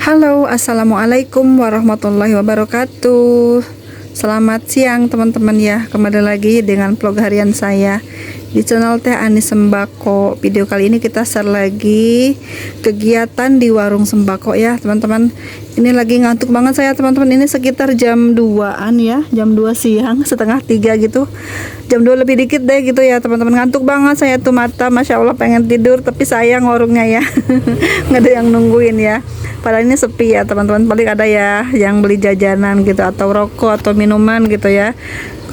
Halo, assalamualaikum warahmatullahi wabarakatuh. Selamat siang teman-teman ya. Kembali lagi dengan vlog harian saya di channel Teh Ani Sembako. Video kali ini kita share lagi kegiatan di warung sembako ya teman-teman. Ini lagi ngantuk banget saya teman-teman. Ini sekitar jam 2-an ya, jam 2 siang, setengah 3 gitu. Jam 2 lebih dikit deh gitu ya teman-teman. Ngantuk banget saya tuh, mata Masya Allah pengen tidur, tapi sayang warungnya ya. Nggak ada yang nungguin ya. Padahal ini sepi ya teman-teman, paling ada ya yang beli jajanan gitu atau rokok atau minuman gitu ya.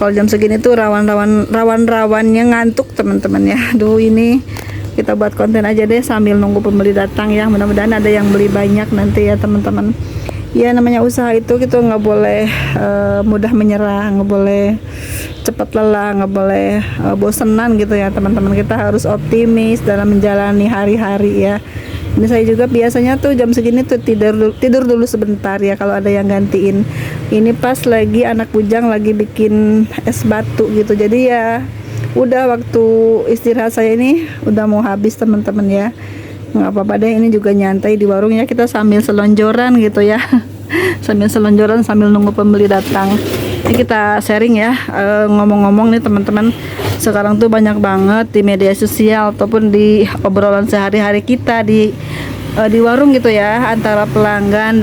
Kalau jam segini tuh rawan-rawannya ngantuk teman-teman ya. Duh, ini kita buat konten aja deh sambil nunggu pembeli datang ya. Mudah-mudahan ada yang beli banyak nanti ya teman-teman. Ya namanya usaha itu kita nggak boleh mudah menyerah, nggak boleh cepat lelah, nggak boleh bosenan gitu ya teman-teman. Kita harus optimis dalam menjalani hari-hari ya. Ini saya juga biasanya tuh jam segini tuh tidur dulu sebentar ya kalau ada yang gantiin. Ini pas lagi anak bujang lagi bikin es batu gitu. Jadi ya udah waktu istirahat saya ini udah mau habis teman-teman ya. Nggak apa-apa deh, ini juga nyantai di warung ya, kita sambil selonjoran gitu ya. Sambil selonjoran sambil nunggu pembeli datang. Ini kita sharing ya, ngomong-ngomong nih teman-teman, sekarang tuh banyak banget di media sosial ataupun di obrolan sehari-hari kita di warung gitu ya, antara pelanggan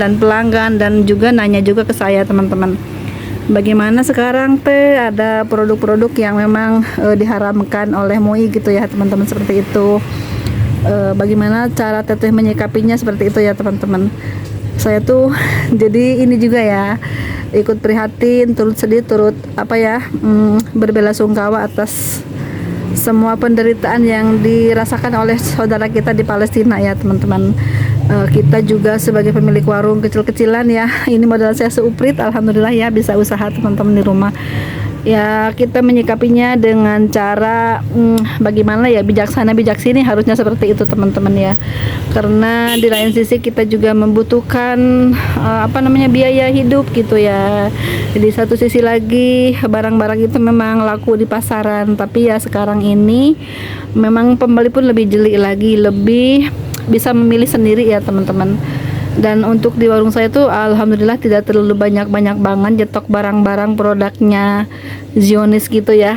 dan juga nanya juga ke saya teman-teman, bagaimana sekarang teh ada produk-produk yang memang diharamkan oleh MUI gitu ya teman-teman, seperti itu. Bagaimana cara teteh menyikapinya seperti itu ya teman-teman. Saya tuh jadi ini juga ya, ikut prihatin, turut sedih, turut berbelasungkawa atas semua penderitaan yang dirasakan oleh saudara kita di Palestina ya teman-teman. Kita juga sebagai pemilik warung kecil-kecilan ya, ini modal saya seuprit, alhamdulillah ya bisa usaha teman-teman di rumah ya. Kita menyikapinya dengan cara bagaimana ya, bijaksana bijaksini, harusnya seperti itu teman-teman ya. Karena di lain sisi kita juga membutuhkan biaya hidup gitu ya. Jadi satu sisi lagi barang-barang itu memang laku di pasaran, tapi ya sekarang ini memang pembeli pun lebih jeli lagi, lebih bisa memilih sendiri ya teman-teman. Dan untuk di warung saya tuh alhamdulillah tidak terlalu banyak banget nyetok barang-barang produknya Zionis gitu ya.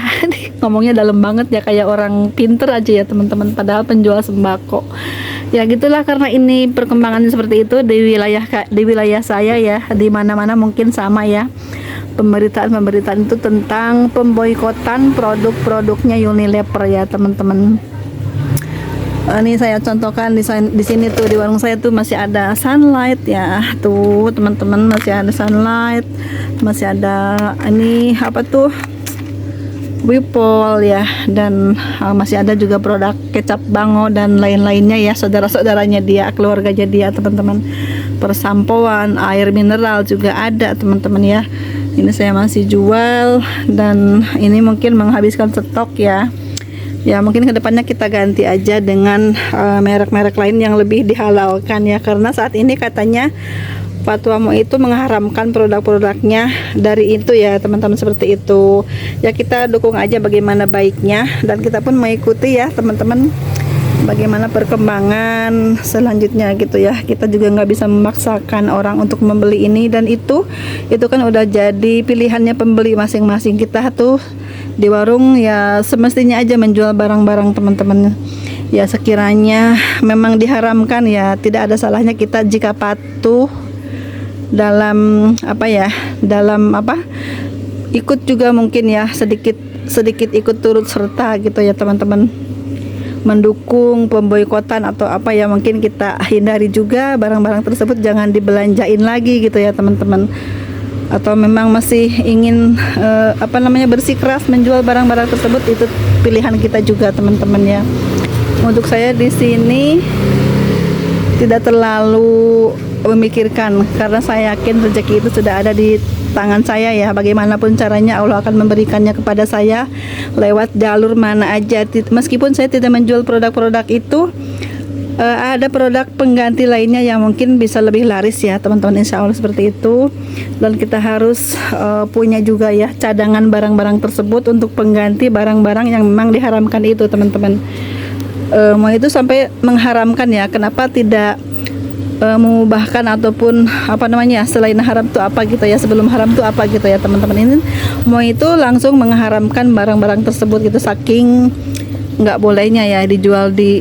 Ngomongnya dalam banget ya, kayak orang pinter aja ya teman-teman, padahal penjual sembako ya gitulah. Karena ini perkembangannya seperti itu di wilayah saya ya, di mana-mana mungkin sama ya, pemberitaan itu tentang pemboikotan produk-produknya Unilever ya teman-teman. Ini saya contohkan di sini tuh, di warung saya tuh masih ada Sunlight ya tuh teman-teman, masih ada Sunlight, masih ada ini Wipol ya, dan masih ada juga produk kecap Bango dan lain-lainnya ya, saudara-saudaranya dia, keluarganya dia teman-teman. Persampoan, air mineral juga ada teman-teman ya. Ini saya masih jual, dan ini mungkin menghabiskan stok ya. Ya mungkin kedepannya kita ganti aja dengan merek-merek lain yang lebih dihalalkan ya, karena saat ini katanya fatwa MUI itu mengharamkan produk-produknya dari itu ya teman-teman, seperti itu ya. Kita dukung aja bagaimana baiknya, dan kita pun mengikuti ya teman-teman bagaimana perkembangan selanjutnya gitu ya. Kita juga nggak bisa memaksakan orang untuk membeli ini dan itu kan udah jadi pilihannya pembeli masing-masing. Kita tuh di warung ya semestinya aja menjual barang-barang teman-teman ya. Sekiranya memang diharamkan ya, tidak ada salahnya kita jika patuh dalam ikut juga mungkin ya, sedikit ikut turut serta gitu ya teman-teman, mendukung pemboikotan atau mungkin kita hindari juga barang-barang tersebut jangan dibelanjain lagi gitu ya teman-teman. Atau memang masih ingin bersikeras menjual barang-barang tersebut, itu pilihan kita juga teman-teman ya. Untuk saya di sini tidak terlalu memikirkan, karena saya yakin rezeki itu sudah ada di tangan saya ya. Bagaimanapun caranya Allah akan memberikannya kepada saya lewat jalur mana aja. Meskipun saya tidak menjual produk-produk itu, ada produk pengganti lainnya yang mungkin bisa lebih laris ya teman-teman, insya Allah seperti itu. Dan kita harus punya juga ya cadangan barang-barang tersebut untuk pengganti barang-barang yang memang diharamkan itu teman-teman. Mau itu sampai mengharamkan ya, kenapa tidak mengubahkan ataupun apa namanya selain haram tuh apa gitu ya, sebelum haram tuh apa gitu ya teman-teman. Ini MUI itu langsung mengharamkan barang-barang tersebut gitu, saking nggak bolehnya ya dijual di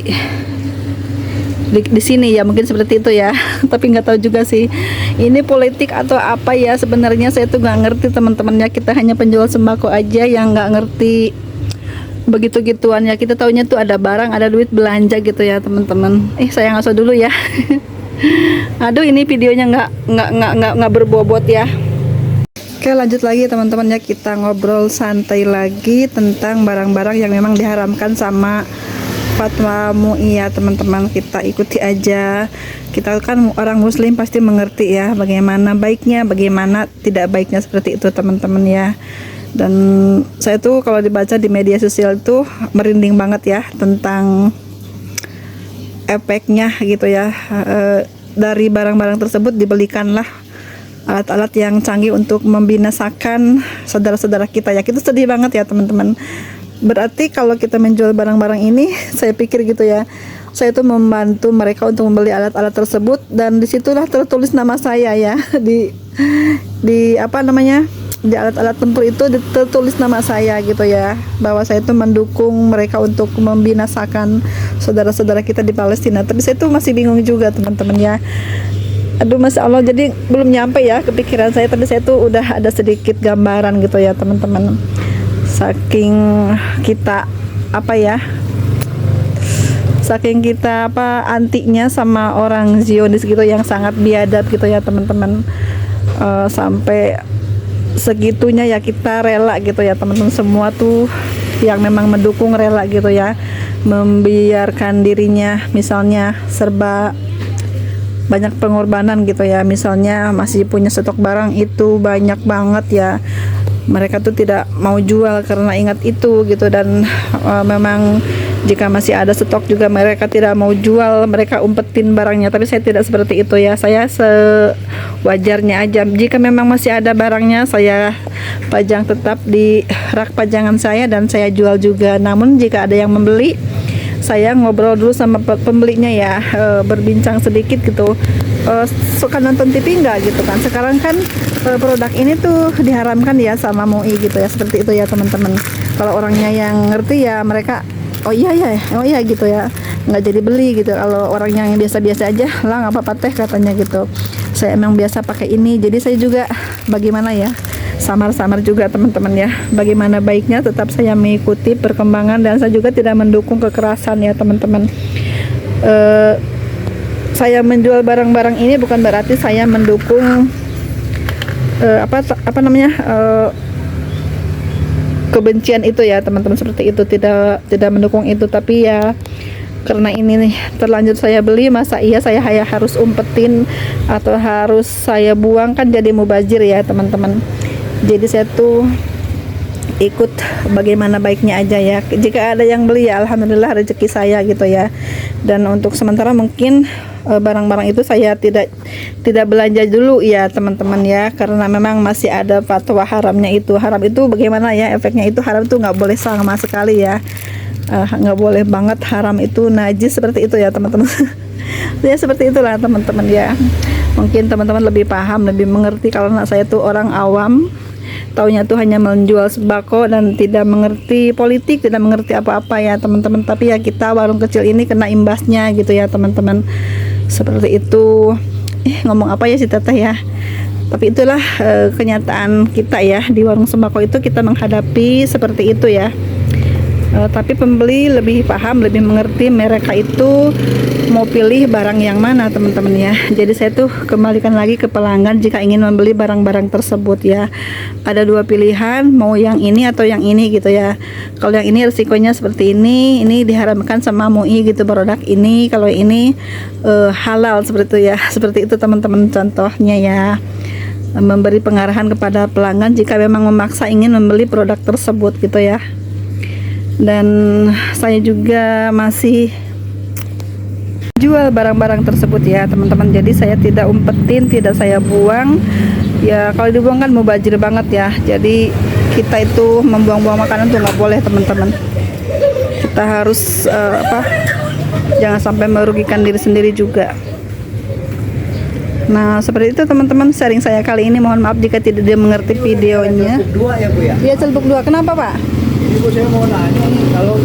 sini ya, mungkin seperti itu ya. Tapi nggak tahu juga sih ini politik atau apa ya, sebenarnya saya tuh nggak ngerti teman-temannya. Kita hanya penjual sembako aja yang nggak ngerti begitu-gituan ya. Kita taunya tuh ada barang, ada duit belanja gitu ya teman-teman. Saya ngaso dulu ya. Aduh, ini videonya nggak berbobot ya. Oke, lanjut lagi teman-teman ya, kita ngobrol santai lagi tentang barang-barang yang memang diharamkan sama fatwa MUI ya teman-teman. Kita ikuti aja, kita kan orang muslim pasti mengerti ya bagaimana baiknya, bagaimana tidak baiknya, seperti itu teman-teman ya. Dan saya tuh kalau dibaca di media sosial tuh merinding banget ya tentang efeknya gitu ya. Dari barang-barang tersebut dibelikanlah alat-alat yang canggih untuk membinasakan saudara-saudara kita ya. Kita sedih banget ya teman-teman. Berarti kalau kita menjual barang-barang ini, saya pikir gitu ya, saya itu membantu mereka untuk membeli alat-alat tersebut, dan disitulah tertulis nama saya ya di apa namanya, di alat-alat tempur itu tertulis nama saya gitu ya, bahwa saya itu mendukung mereka untuk membinasakan saudara-saudara kita di Palestina. Tapi saya tuh masih bingung juga teman-teman ya. Aduh, Masya Allah, jadi belum nyampe ya ke pikiran saya, tapi saya tuh udah ada sedikit gambaran gitu ya teman-teman. Saking kita apa ya, saking kita apa antinya sama orang Zionis gitu yang sangat biadab gitu ya teman-teman. Sampai segitunya ya kita rela gitu ya teman-teman, semua tuh yang memang mendukung rela gitu ya, membiarkan dirinya misalnya serba banyak pengorbanan gitu ya. Misalnya masih punya stok barang itu banyak banget ya, mereka tuh tidak mau jual karena ingat itu gitu. Dan memang jika masih ada stok juga mereka tidak mau jual, mereka umpetin barangnya. Tapi saya tidak seperti itu ya, saya sewajarnya aja. Jika memang masih ada barangnya, saya pajang tetap di rak pajangan saya dan saya jual juga. Namun jika ada yang membeli, saya ngobrol dulu sama pembelinya ya, berbincang sedikit gitu. Suka nonton TV enggak gitu kan. Sekarang kan produk ini tuh diharamkan ya sama MUI gitu ya, seperti itu ya teman-teman. Kalau orangnya yang ngerti ya mereka oh iya gitu ya, nggak jadi beli gitu. Kalau orang yang biasa-biasa aja lah nggak apa-apa teh katanya gitu. Saya emang biasa pakai ini, jadi saya juga bagaimana ya, samar-samar juga teman-teman ya. Bagaimana baiknya tetap saya mengikuti perkembangan, dan saya juga tidak mendukung kekerasan ya teman-teman. Saya menjual barang-barang ini bukan berarti saya mendukung apa namanya, kebencian itu ya teman-teman, seperti itu. Tidak mendukung itu, tapi ya karena ini nih terlanjur saya beli, masa iya saya harus umpetin atau harus saya buang, kan jadi mubazir ya teman-teman. Jadi saya tuh ikut bagaimana baiknya aja ya. Jika ada yang beli ya alhamdulillah, rezeki saya gitu ya. Dan untuk sementara mungkin barang-barang itu saya tidak belanja dulu ya teman-teman ya, karena memang masih ada fatwa haramnya itu. Haram itu bagaimana ya efeknya, itu haram itu nggak boleh sama sekali ya, nggak boleh banget, haram itu najis, seperti itu ya teman-teman. Ya seperti itulah teman-teman ya. Mungkin teman-teman lebih paham, lebih mengerti. Kalau saya tuh orang awam, taunya tuh hanya menjual sembako dan tidak mengerti politik, tidak mengerti apa-apa ya teman-teman. Tapi ya kita warung kecil ini kena imbasnya gitu ya teman-teman, seperti itu. Ngomong apa ya si teteh ya, tapi itulah kenyataan kita ya. Di warung sembako itu kita menghadapi seperti itu ya. Tapi pembeli lebih paham, lebih mengerti mereka itu mau pilih barang yang mana teman-teman ya. Jadi saya tuh kembalikan lagi ke pelanggan jika ingin membeli barang-barang tersebut ya. Ada dua pilihan, mau yang ini atau yang ini gitu ya. Kalau yang ini resikonya seperti ini diharamkan sama MUI gitu produk ini. Kalau ini halal, seperti itu ya. Seperti itu teman-teman contohnya ya. Memberi pengarahan kepada pelanggan jika memang memaksa ingin membeli produk tersebut gitu ya. Dan saya juga masih jual barang-barang tersebut ya teman-teman. Jadi saya tidak umpetin, tidak saya buang ya. Kalau dibuang kan mubazir banget ya. Jadi kita itu membuang-buang makanan tuh nggak boleh teman-teman. Kita harus jangan sampai merugikan diri sendiri juga. Nah, seperti itu teman-teman sharing saya kali ini. Mohon maaf jika tidak dia mengerti videonya. Celpuk 2 ya Bu ya? Iya, Celpuk 2. Kenapa, Pak? Ini Bu saya mau nanya nih, kalau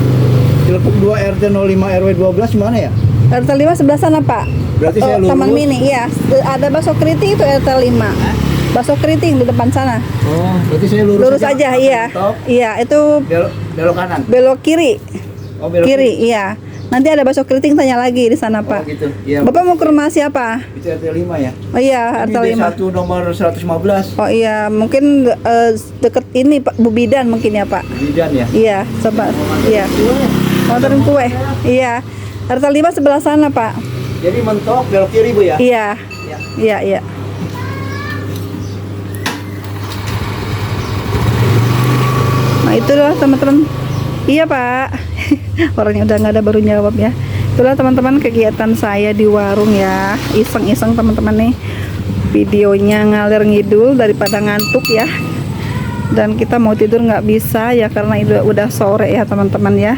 Celpuk 2 RT 05 RW 12 mana ya? RT 5 sebelah sana, Pak. Berarti saya lurus. Taman Mini, iya. Ada bakso keriting itu RT 5. Bakso keriting di depan sana. Oh, berarti saya lurus, Lurus aja, iya. Top, Iya, itu belok kanan. belok kiri. Oh, belok Kiri, iya. Nanti ada bakso keriting, tanya lagi di sana, Oh, Pak. gitu. Iya. Bapak mau ke rumah siapa? Itu RT 5 ya? Oh iya, RT 5. D1 nomor 115. Oh iya, mungkin deket ini Pak Bu Bidan mungkin ya, Pak. Bidan ya? Iya, coba. Iya. Mau nganterin kue. Iya. RT 5 sebelah sana, Pak. Jadi mentok belok kiri Bu ya? Iya. Iya. Iya, iya. Nah, itulah teman-teman. Iya, Pak. Orangnya udah nggak ada baru jawab ya. Itulah teman-teman kegiatan saya di warung ya. Iseng-iseng teman-teman nih. Videonya ngalir ngidul daripada ngantuk ya. Dan kita mau tidur nggak bisa ya karena udah sore ya teman-teman ya.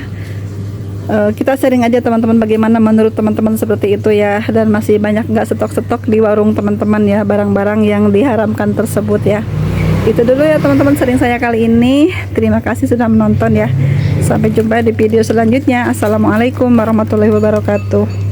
Kita sharing aja teman-teman bagaimana menurut teman-teman seperti itu ya. Dan masih banyak nggak stok-stok di warung teman-teman ya, barang-barang yang diharamkan tersebut ya. Itu dulu ya teman-teman sharing saya kali ini. Terima kasih sudah menonton ya. Sampai jumpa di video selanjutnya. Assalamualaikum warahmatullahi wabarakatuh.